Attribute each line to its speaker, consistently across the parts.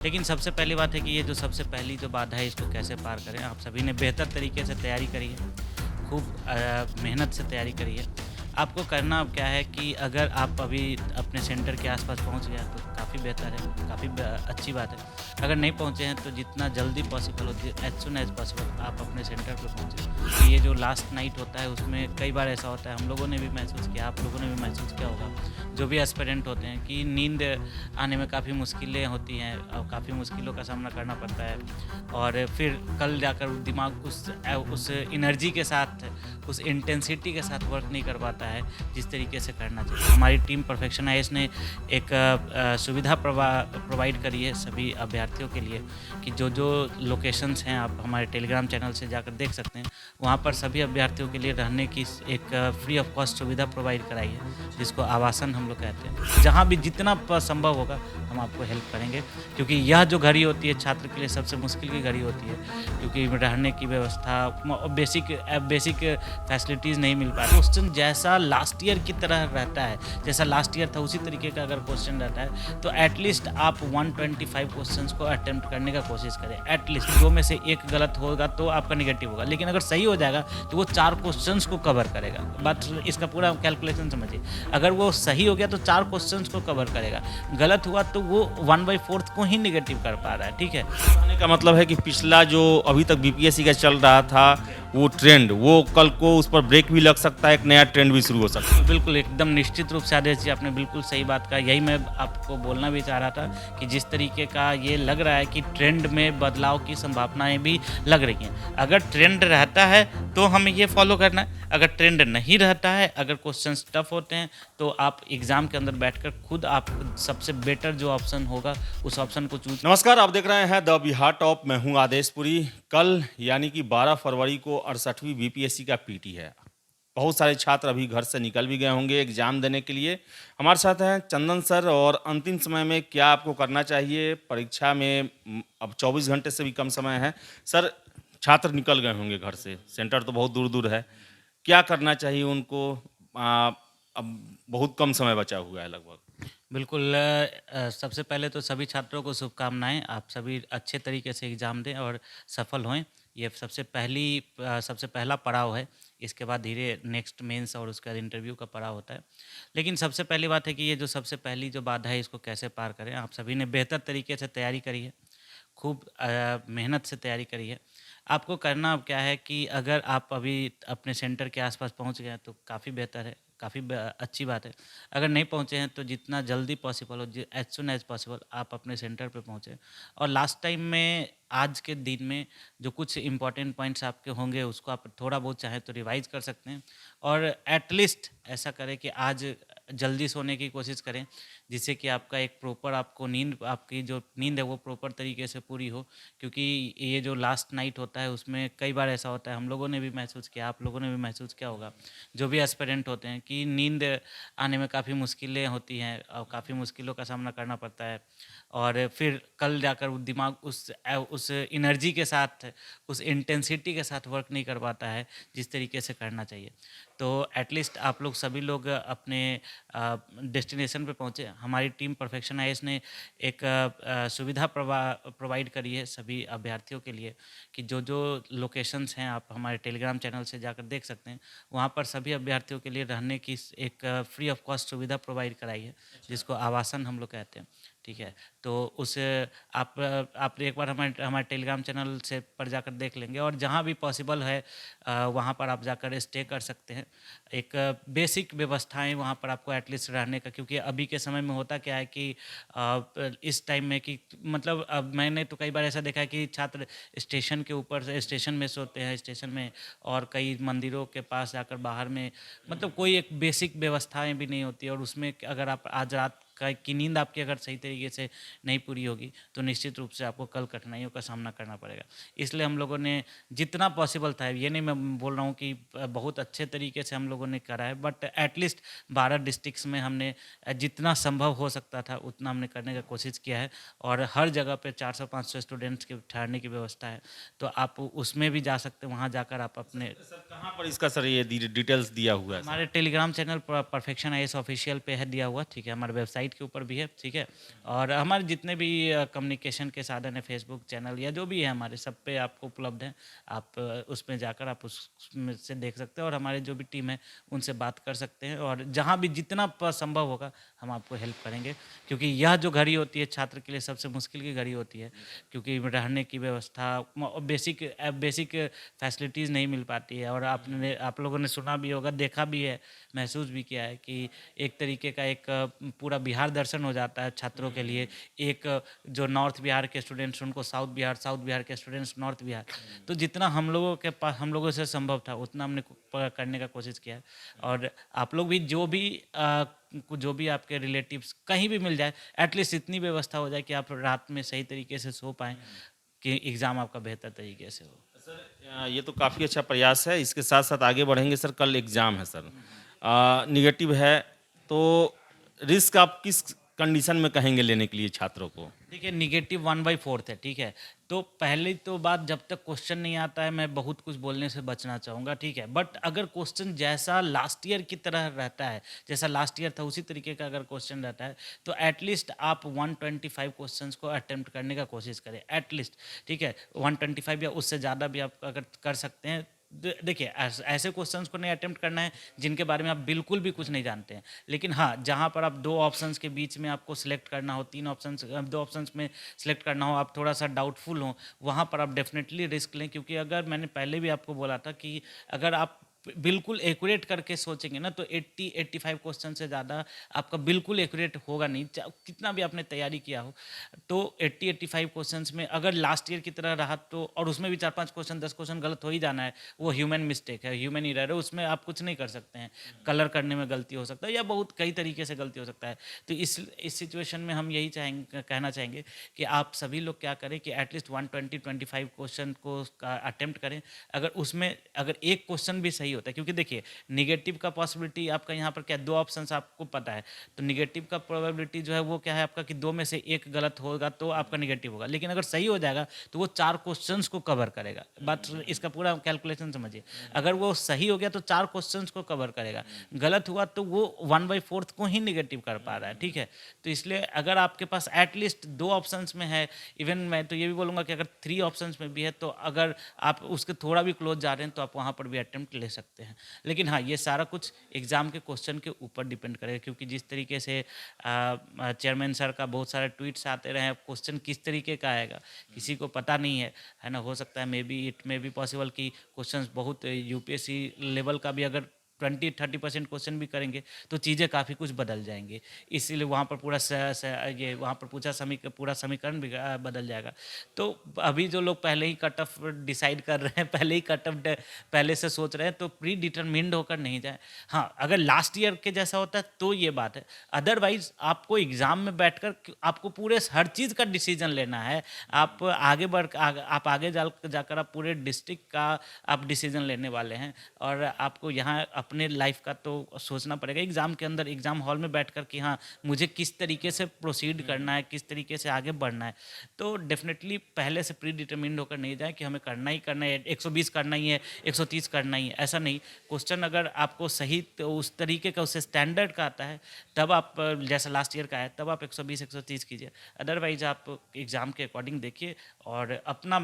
Speaker 1: लेकिन सबसे पहली बात है कि ये जो सबसे पहली जो बाधा है इसको कैसे पार करें। आप सभी ने बेहतर तरीके से तैयारी करी है, खूब मेहनत से तैयारी करी है। आपको करना अब क्या है कि अगर आप अभी अपने सेंटर के आस-पास पहुँच गए हैं तो काफ़ी बेहतर है, काफ़ी अच्छी बात है। अगर नहीं पहुँचे हैं तो जितना जल्दी पॉसिबल हो एज़ सून एज़ पॉसिबल आप अपने सेंटर पे पहुँचे। ये जो लास्ट नाइट होता है उसमें कई बार ऐसा होता है, हम लोगों ने भी महसूस किया, आप लोगों ने भी महसूस किया होगा, जो भी एस्पिरेंट होते हैं कि नींद आने में काफ़ी मुश्किलें होती हैं और काफ़ी मुश्किलों का सामना करना पड़ता है और फिर कल जाकर दिमाग उस एनर्जी के साथ, उस इंटेंसिटी के साथ वर्क नहीं कर पाता है जिस तरीके से करना चाहिए। हमारी टीम परफेक्शन आईएएस ने एक सुविधा प्रोवाइड करी है सभी अभ्यर्थियों के लिए कि जो लोकेशंस हैं आप हमारे टेलीग्राम चैनल से जाकर देख सकते हैं। वहाँ पर सभी अभ्यर्थियों के लिए रहने की एक फ्री ऑफ कॉस्ट सुविधा प्रोवाइड कराई है, जिसको आवासन हम लोग कहते हैं। जहाँ भी जितना संभव होगा हम आपको हेल्प करेंगे, क्योंकि यह जो घड़ी होती है छात्र के लिए सबसे मुश्किल की घड़ी होती है, क्योंकि रहने की व्यवस्था बेसिक फैसिलिटीज़ नहीं मिल पाती। क्वेश्चन जैसा लास्ट ईयर की तरह रहता है, जैसा लास्ट ईयर था उसी तरीके का अगर क्वेश्चन रहता है तो एटलीस्ट आप 125 क्वेश्चंस को अटेम्प्ट करने का कोशिश करें। एटलीस्ट 2 में से 1 गलत होगा तो आपका नेगेटिव होगा, लेकिन अगर सही हो जाएगा तो वो 4 क्वेश्चंस को कवर करेगा। बट इसका पूरा कैलकुलेशन समझिए, अगर वो सही हो गया तो 4 क्वेश्चंस को कवर करेगा, गलत हुआ तो वो 1/4 को ही नेगेटिव कर पा रहा है। ठीक है,
Speaker 2: कहने का मतलब है कि पिछला जो अभी तक बीपीएससी का चल रहा था वो ट्रेंड, वो कल को उस पर ब्रेक भी लग सकता है, एक नया ट्रेंड भी शुरू हो सकता है।
Speaker 1: बिल्कुल, एकदम निश्चित रूप से आदेश जी आपने बिल्कुल सही बात कहा। यही मैं आपको बोलना भी चाह रहा था कि जिस तरीके का ये लग रहा है कि ट्रेंड में बदलाव की संभावनाएँ भी लग रही हैं। अगर ट्रेंड रहता है तो हमें ये फॉलो करना है, अगर ट्रेंड नहीं रहता है, अगर क्वेश्चंस टफ होते हैं तो आप एग्ज़ाम के अंदर बैठकर खुद आप सबसे बेटर जो ऑप्शन होगा उस ऑप्शन को चूज़।
Speaker 2: नमस्कार, आप देख रहे हैं द बिहार टॉप। मैं हूं आदेशपुरी। कल यानी कि 12 फरवरी को 68वीं बीपीएससी का पीटी है। बहुत सारे छात्र अभी घर से निकल भी गए होंगे एग्जाम देने के लिए। हमारे साथ हैं चंदन सर। और अंतिम समय में क्या आपको करना चाहिए परीक्षा में? अब 24 घंटे से भी कम समय है सर। छात्र निकल गए होंगे घर से, सेंटर तो बहुत दूर दूर है। क्या करना चाहिए उनको? अब बहुत कम समय बचा हुआ है लगभग।
Speaker 1: बिल्कुल, सबसे पहले तो सभी छात्रों को शुभकामनाएँ। आप सभी अच्छे तरीके से एग्ज़ाम दें और सफल होएँ। ये सबसे पहला पड़ाव है। इसके बाद धीरे नेक्स्ट मेंस और उसके बाद इंटरव्यू का पड़ाव होता है। लेकिन सबसे पहली बात है कि ये जो सबसे पहली जो बाधा है इसको कैसे पार करें। आप सभी ने बेहतर तरीके से तैयारी करी है, खूब मेहनत से तैयारी करी है। आपको करना अब क्या है कि अगर आप अभी अपने सेंटर के आस-पास पहुँच गए हैं तो काफ़ी बेहतर है, काफ़ी अच्छी बात है। अगर नहीं पहुँचे हैं तो जितना जल्दी पॉसिबल हो एज़ सून एज़ पॉसिबल आप अपने सेंटर पे पहुँचे। और लास्ट टाइम में आज के दिन में जो कुछ इम्पोर्टेंट पॉइंट्स आपके होंगे उसको आप थोड़ा बहुत चाहें तो रिवाइज़ कर सकते हैं। और एट लीस्ट ऐसा करें कि आज जल्दी सोने की कोशिश करें, जिससे कि आपका एक प्रॉपर आपको आपकी जो नींद है वो प्रॉपर तरीके से पूरी हो। क्योंकि ये जो लास्ट नाइट होता है उसमें कई बार ऐसा होता है, हम लोगों ने भी महसूस किया, आप लोगों ने भी महसूस किया होगा, जो भी एस्पिरेंट होते हैं कि नींद आने में काफ़ी मुश्किलें होती हैं और काफ़ी मुश्किलों का सामना करना पड़ता है और फिर कल जाकर वो दिमाग उस एनर्जी के साथ, उस इंटेंसिटी के साथ वर्क नहीं कर पाता है जिस तरीके से करना चाहिए। तो एटलीस्ट आप लोग सभी लोग अपने डेस्टिनेशन पे पहुँचे। हमारी टीम परफेक्शन आईएएस ने एक सुविधा प्रोवाइड करी है सभी अभ्यर्थियों के लिए कि जो लोकेशंस हैं आप हमारे टेलीग्राम चैनल से जाकर देख सकते हैं। वहाँ पर सभी अभ्यर्थियों के लिए रहने की एक फ्री ऑफ कॉस्ट सुविधा प्रोवाइड कराई है, जिसको आवासन हम लोग कहते हैं। ठीक है, तो उस आप एक बार हमारे टेलीग्राम चैनल से पर जाकर देख लेंगे और जहाँ भी पॉसिबल है वहाँ पर आप जाकर स्टे कर सकते हैं। एक बेसिक व्यवस्थाएं वहाँ पर आपको एटलीस्ट रहने का, क्योंकि अभी के समय में होता क्या है कि इस टाइम में कि मतलब अब मैंने तो कई बार ऐसा देखा है कि छात्र स्टेशन के ऊपर से स्टेशन में सोते हैं, स्टेशन में और कई मंदिरों के पास जाकर बाहर में, मतलब कोई एक बेसिक व्यवस्थाएं भी नहीं होती। और उसमें अगर आप आज रात की नींद आपकी अगर सही तरीके से नहीं पूरी होगी तो निश्चित रूप से आपको कल कठिनाइयों का सामना करना पड़ेगा। इसलिए हम लोगों ने जितना पॉसिबल था, ये नहीं मैं बोल रहा हूँ कि बहुत अच्छे तरीके से हम लोगों ने करा है, बट एटलीस्ट 12 डिस्ट्रिक्ट्स में हमने जितना संभव हो सकता था उतना हमने करने का कोशिश किया है। और हर जगह पे 400-500 स्टूडेंट्स के ठहरने की व्यवस्था है, तो आप उसमें भी जा सकते हैं। वहाँ जाकर आप अपने
Speaker 2: सर कहाँ पर इसका सर ये डिटेल्स दिया हुआ है?
Speaker 1: हमारे Telegram channel perfection IAS official पे है दिया हुआ। ठीक है, हमारे वेबसाइट के ऊपर भी है। ठीक है, और हमारे हमारे जितने भी कम्युनिकेशन के साधन है, फेसबुक चैनल या जो भी है हमारे, सब पे आपको उपलब्ध हैं। आप उसमें जाकर आप उसमें से देख सकते हैं और हमारे जो भी टीम है उनसे बात कर सकते हैं, और जहाँ भी जितना संभव होगा हम आपको हेल्प करेंगे, क्योंकि यह जो घड़ी होती है छात्र के लिए सबसे मुश्किल की घड़ी होती है, क्योंकि रहने की व्यवस्था, बेसिक बेसिक फैसिलिटीज़ नहीं मिल पाती है। और आप लोगों ने सुना भी होगा, देखा भी है, महसूस भी किया है कि एक तरीके का एक पूरा बिहार दर्शन हो जाता है छात्रों के लिए। एक जो नॉर्थ बिहार के स्टूडेंट्स उनको साउथ बिहार, साउथ बिहार के स्टूडेंट्स नॉर्थ बिहार। तो जितना हम लोगों के पास, हम लोगों से संभव था उतना हमने करने का कोशिश किया है। और आप लोग भी जो भी आपके रिलेटिव्स कहीं भी मिल जाए, एटलीस्ट इतनी व्यवस्था हो जाए कि आप रात में सही तरीके से सो पाएँ, कि एग्ज़ाम आपका बेहतर तरीके से हो।
Speaker 2: सर ये तो काफ़ी अच्छा प्रयास है। इसके साथ-साथ आगे बढ़ेंगे सर। कल एग्ज़ाम है सर, नेगेटिव है, तो रिस्क आप किस कंडीशन में कहेंगे लेने के लिए छात्रों को?
Speaker 1: देखिए, निगेटिव 1/4 है, ठीक है? तो पहली तो बात, जब तक क्वेश्चन नहीं आता है मैं बहुत कुछ बोलने से बचना चाहूँगा, ठीक है? बट अगर क्वेश्चन जैसा लास्ट ईयर की तरह रहता है, जैसा लास्ट ईयर था उसी तरीके का अगर क्वेश्चन रहता है, तो एटलीस्ट आप 125 क्वेश्चंस को अटेम्प्ट करने का कोशिश करें, एटलीस्ट, ठीक है? 125 या उससे ज़्यादा भी आप अगर कर सकते हैं। देखिए, ऐसे क्वेश्चंस को नहीं अटेम्प्ट करना है जिनके बारे में आप बिल्कुल भी कुछ नहीं जानते हैं। लेकिन हाँ, जहाँ पर आप 2 ऑप्शंस के बीच में आपको सिलेक्ट करना हो, 3 ऑप्शंस 2 ऑप्शंस में सिलेक्ट करना हो, आप थोड़ा-सा डाउटफुल हो, वहाँ पर आप डेफ़िनेटली रिस्क लें, क्योंकि अगर मैंने पहले भी आपको बोला था कि अगर आप बिल्कुल एक्यूरेट करके सोचेंगे ना, तो 80-85 क्वेश्चन से ज़्यादा आपका बिल्कुल एक्यूरेट होगा नहीं, कितना भी आपने तैयारी किया हो। तो 80-85 क्वेश्चंस में अगर लास्ट ईयर की तरह रहा तो, और उसमें भी 4-5 क्वेश्चन 10 क्वेश्चन गलत हो ही जाना है, वो ह्यूमन मिस्टेक है, ह्यूमन एरर है, उसमें आप कुछ नहीं कर सकते हैं। कलर करने में गलती हो सकता है या बहुत कई तरीके से गलती हो सकता है। तो इस सिचुएशन में हम यही कहना चाहेंगे कि आप सभी लोग क्या करें कि एटलीस्ट 120-25 क्वेश्चन को अटेम्प्ट करें। अगर एक क्वेश्चन भी सही होता है, क्योंकि देखिए, निगेटिव का पॉसिबिलिटी आपका यहाँ पर क्या, 2 ऑप्शंस आपको पता है, तो निगेटिव का प्रोबेबिलिटी जो है वो क्या है आपका, कि 2 में से 1 गलत होगा तो आपका निगेटिव होगा। लेकिन अगर सही हो जाएगा तो वो 4 क्वेश्चंस को कवर करेगा। बात, इसका पूरा कैलकुलेशन समझिए। अगर वो सही हो गया तो 4 क्वेश्चंस को कवर करेगा, गलत हुआ तो वो 1/4 को ही निगेटिव कर पा रहा है, ठीक है? तो इसलिए अगर आपके पास एटलीस्ट 2 ऑप्शंस में है, इवन मैं तो ये भी बोलूँगा कि अगर 3 ऑप्शंस में भी है, तो अगर आप उसके थोड़ा भी क्लोज जा रहे हैं तो आप वहाँ पर भी अटेम्प्ट ले सकते हैं। लेकिन हाँ, ये सारा कुछ एग्ज़ाम के क्वेश्चन के ऊपर डिपेंड करेगा, क्योंकि जिस तरीके से चेयरमैन सर का बहुत सारे ट्वीट्स आते रहे हैं, क्वेश्चन किस तरीके का आएगा किसी को पता नहीं है ना? हो सकता है इट मे बी पॉसिबल कि क्वेश्चंस बहुत यूपीएससी लेवल का भी अगर 20-30% क्वेश्चन भी करेंगे तो चीज़ें काफ़ी कुछ बदल जाएंगी। इसीलिए वहाँ पर ये वहाँ पर पूरा समीकरण भी बदल जाएगा। तो अभी जो लोग पहले ही कट ऑफ डिसाइड कर रहे हैं, पहले ही कट ऑफ पहले से सोच रहे हैं, तो प्री डिटरमिन्ड होकर नहीं जाए। हाँ, अगर लास्ट ईयर के जैसा होता है तो ये बात है। अदरवाइज आपको एग्ज़ाम में बैठकर आपको पूरे हर चीज़ का डिसीजन लेना है। आप आगे जाकर आप पूरे डिस्ट्रिक्ट का आप डिसीजन लेने वाले हैं, और आपको यहाँ अपने लाइफ का तो सोचना पड़ेगा एग्ज़ाम के अंदर, एग्ज़ाम हॉल में बैठकर कि हाँ, मुझे किस तरीके से प्रोसीड करना है, किस तरीके से आगे बढ़ना है। तो डेफिनेटली पहले से प्री डिटरमिन्ड होकर नहीं जाए कि हमें करना ही करना है, 120 करना ही है, 130 करना ही है, ऐसा नहीं। क्वेश्चन अगर आपको सही तो उस तरीके का, उससे स्टैंडर्ड का आता है, तब आप जैसा लास्ट ईयर का है तब आप 120 130 कीजिए। अदरवाइज आप एग्ज़ाम के अकॉर्डिंग देखिए और अपना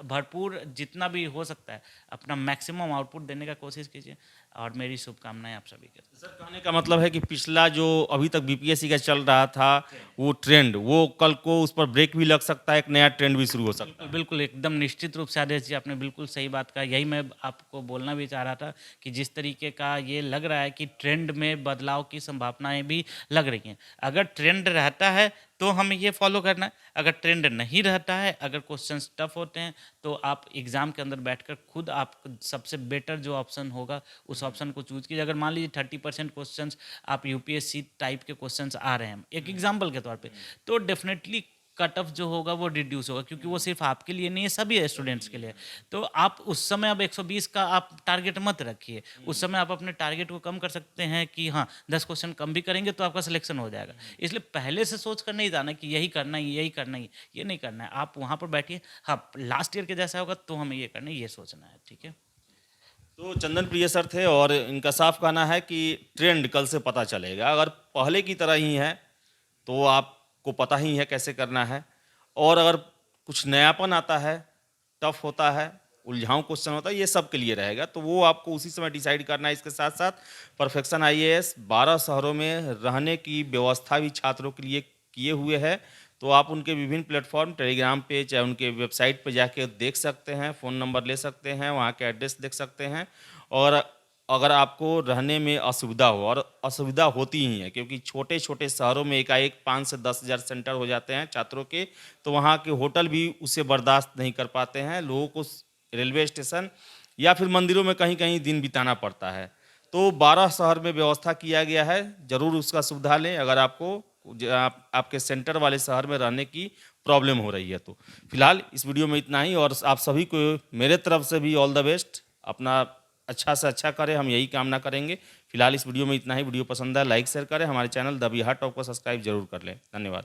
Speaker 1: भरपूर जितना भी हो सकता है अपना मैक्सिमम आउटपुट देने का कोशिश कीजिए, और मेरी शुभकामनाएं आप सभी के साथ।
Speaker 2: सर कहने का मतलब है कि पिछला जो अभी तक बीपीएससी का चल रहा था वो ट्रेंड, वो कल को उस पर ब्रेक भी लग सकता है, एक नया ट्रेंड भी शुरू हो सकता है।
Speaker 1: बिल्कुल एकदम निश्चित रूप से आदेश जी, आपने बिल्कुल सही बात कहा। यही मैं आपको बोलना भी चाह रहा था कि जिस तरीके का ये लग रहा है कि ट्रेंड में बदलाव की संभावनाएं भी लग रही हैं। अगर ट्रेंड रहता है तो हमें ये फॉलो करना है, अगर ट्रेंड नहीं रहता है, अगर क्वेश्चंस टफ होते हैं, तो आप एग्ज़ाम के अंदर बैठकर खुद आप सबसे बेटर जो ऑप्शन होगा उस ऑप्शन को चूज कीजिए। अगर मान लीजिए 30% क्वेश्चंस आप यूपीएससी टाइप के क्वेश्चंस आ रहे हैं एक एग्जाम्पल के तौर पे, तो डेफिनेटली कट ऑफ जो होगा वो रिड्यूस होगा, क्योंकि वो सिर्फ आपके लिए नहीं है, सभी स्टूडेंट्स के लिए। तो आप उस समय अब 120 का आप टारगेट मत रखिए, उस समय आप अपने टारगेट को कम कर सकते हैं कि हाँ 10 क्वेश्चन कम भी करेंगे तो आपका सिलेक्शन हो जाएगा। इसलिए पहले से सोच कर नहीं जाना कि यही करना है, यही करना है, ये नहीं करना है। आप वहाँ पर बैठिए, हाँ लास्ट ईयर के जैसा होगा तो हमें ये करना है, ये सोचना है, ठीक है।
Speaker 2: तो चंदन प्रिय सर थे और इनका साफ कहना है कि ट्रेंड कल से पता चलेगा। अगर पहले की तरह ही है तो आप को पता ही है कैसे करना है। और अगर कुछ नयापन आता है, टफ होता है, उलझाऊ क्वेश्चन होता है, ये सब के लिए रहेगा, तो वो आपको उसी समय डिसाइड करना है। इसके साथ साथ परफेक्शन आईएएस 12 शहरों में रहने की व्यवस्था भी छात्रों के लिए किए हुए है। तो आप उनके विभिन्न प्लेटफॉर्म टेलीग्राम पे चाहे उनके वेबसाइट पे जाके देख सकते हैं, फ़ोन नंबर ले सकते हैं, वहाँ के एड्रेस देख सकते हैं। और अगर आपको रहने में असुविधा हो, और असुविधा होती ही है क्योंकि छोटे-छोटे शहरों में एकाएक 5 से 10 हज़ार सेंटर हो जाते हैं छात्रों के, तो वहाँ के होटल भी उसे बर्दाश्त नहीं कर पाते हैं। लोगों को रेलवे स्टेशन या फिर मंदिरों में कहीं-कहीं दिन बिताना पड़ता है। तो 12 शहर में व्यवस्था किया गया है, ज़रूर उसका सुविधा लें अगर आपको आपके सेंटर वाले शहर में रहने की प्रॉब्लम हो रही है तो। फिलहाल इस वीडियो में इतना ही, और आप सभी को मेरे तरफ से भी ऑल द बेस्ट। अपना अच्छा से अच्छा करें, हम यही कामना करेंगे। फिलहाल इस वीडियो में इतना ही। वीडियो पसंद आए लाइक शेयर करें, हमारे चैनल द बिहार टॉप को सब्सक्राइब जरूर कर लें। धन्यवाद।